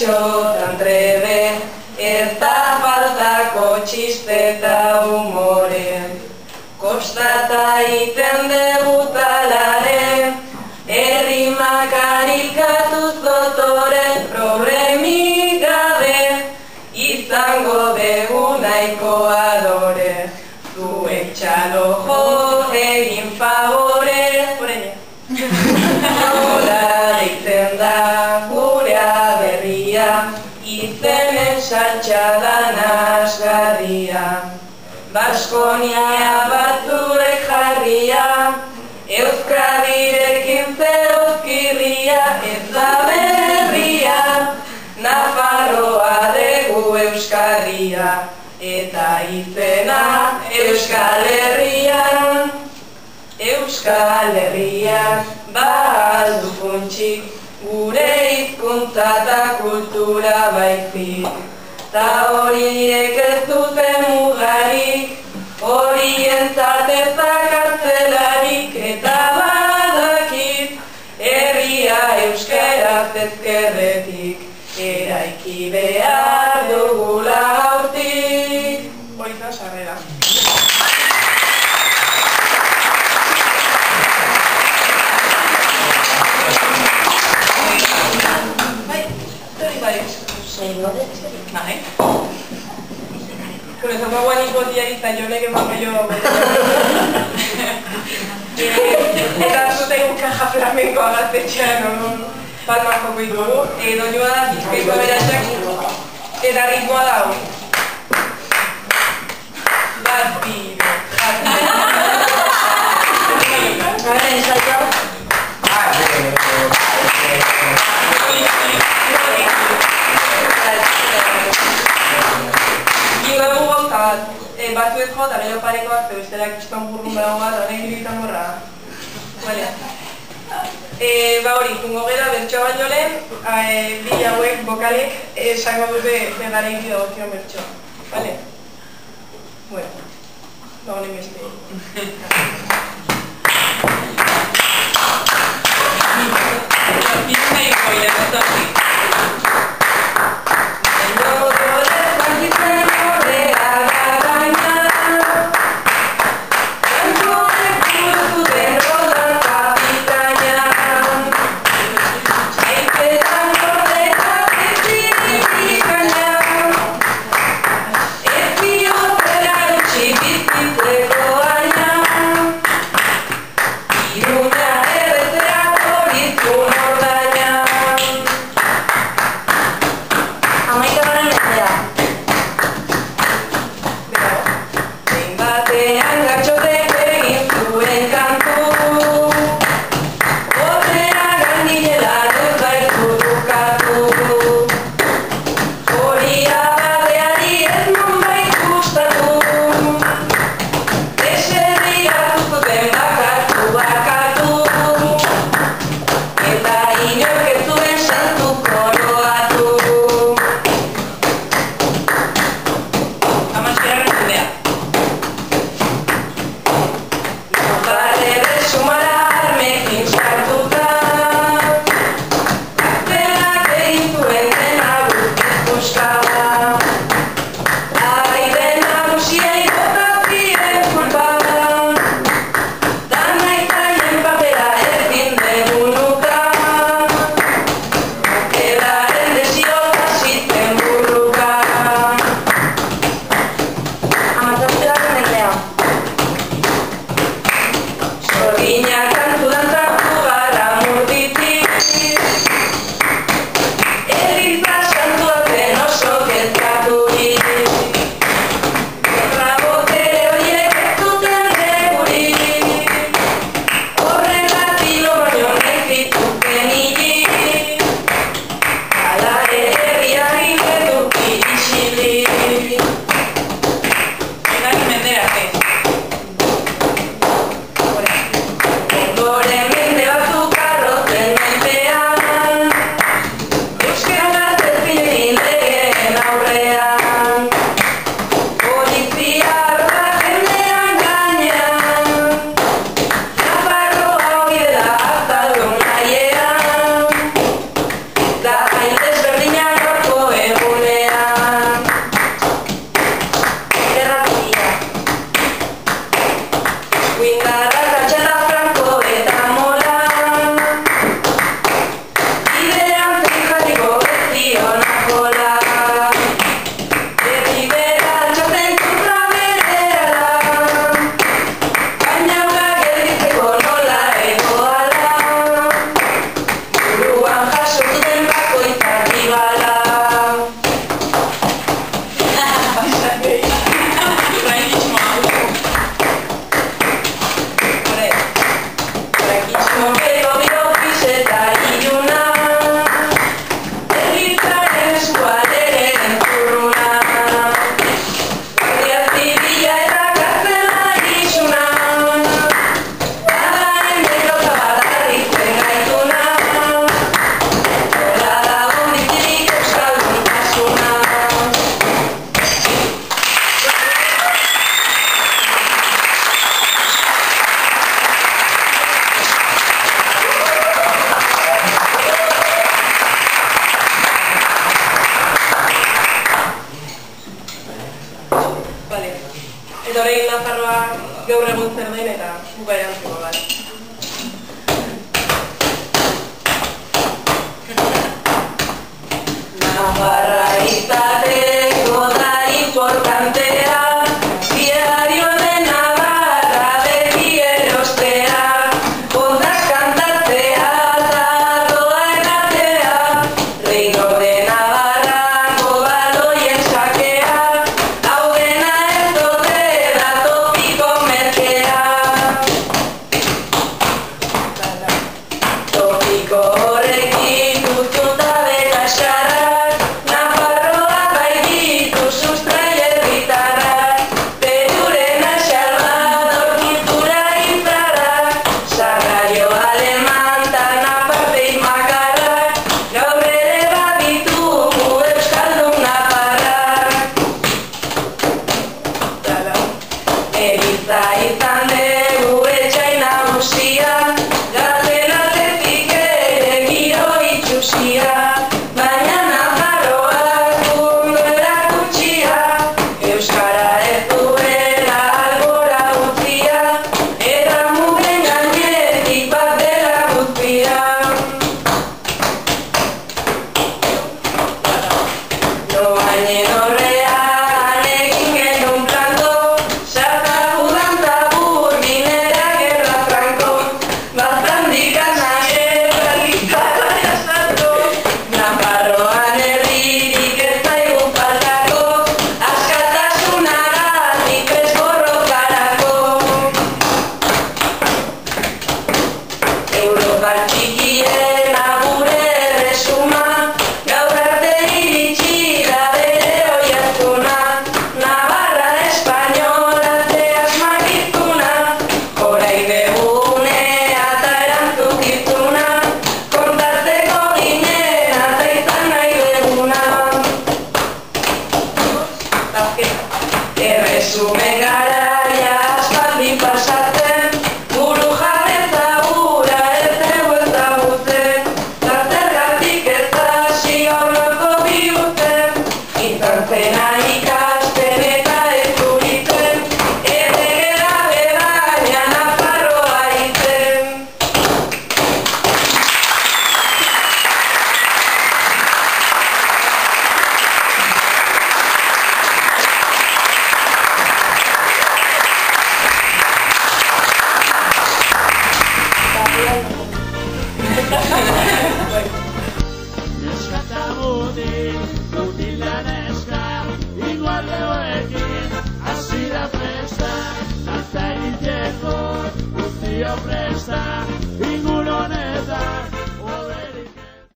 bertxotan trebe, eta faltako txisteta humore. Kostata iten debutalare, errimak arikatuz dotore, problemik gabe, izango begu nahiko adore. Zuek txalo jo egin favore, nola deitzen da gure aberria, izenen saltxadan asgarria. Baskonia batzurek jarria, Euskadirekin zeuzkirria, ez da berria, Nafarroa dugu Euskarria, eta izena Euskal Herrian. Euskal Herriak baldu funtsik, gure hizkuntza eta kultura baizik. Ta horiek ez duten mugarik, horientzat ez da kartzelarik, eta badakit, herria euskaraz ezkerretik, eraiki behar dugula gaurtik. Hori da sarrera. Vale. Con eso me voy a nicotiarista, yo le que más que yo. Eta zuten kaja flamenko agaztetxean palmas joko ditugu. Doinua da Bizkaiko aberatsak eta ritmoa da hau. Bazpide. Batzuet jo, eta gero parekoak, eta besterak izan burrun behago bat, da nahi ditan borra. Hori, jungo gera, bertsoa baino lehen, bi hauek, bokalek, esango dute zegara egin dagozion bertsoa. Bale? Bueno, honen beste. Eta orain Nafarroa gaur egun zer den eta guga erantziko bat.